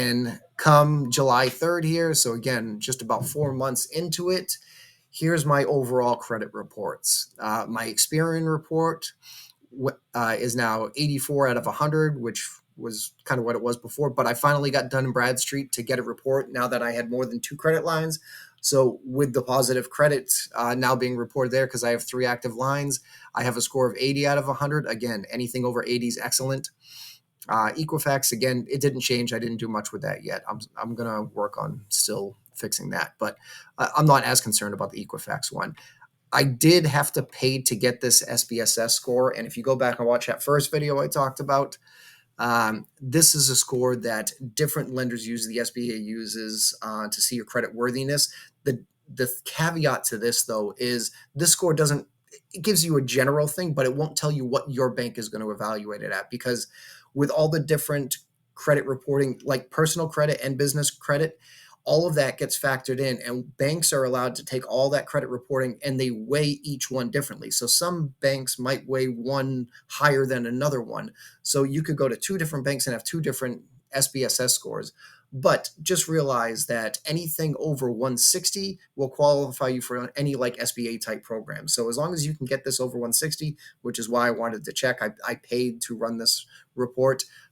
And come July 3rd here, so again, just about 4 months into it, here's my overall credit reports. My Experian report is now 84 out of 100, which was kind of what it was before, but I finally got Dunn Bradstreet to get a report now that I had more than 2 credit lines. So with the positive credit now being reported there, because I have 3 active lines, I have a score of 80 out of 100. Again, anything over 80 is excellent. Equifax, again, it didn't change. I didn't do much with that yet. I'm going to work on still fixing that, but I'm not as concerned about the Equifax one. I did have to pay to get this SBSS score. And if you go back and watch that first video I talked about, this is a score that different lenders use, the SBA uses to see your credit worthiness. The caveat to this, though, is this score doesn't, it gives you a general thing, but it won't tell you what your bank is going to evaluate it at, because with all the different credit reporting, like personal credit and business credit, all of that gets factored in, and banks are allowed to take all that credit reporting and they weigh each one differently. So some banks might weigh one higher than another one. So you could go to 2 different banks and have 2 different SBSS scores. But just realize that anything over 160 will qualify you for any like SBA type program. So as long as you can get this over 160, which is why I wanted to check, I paid to run this report.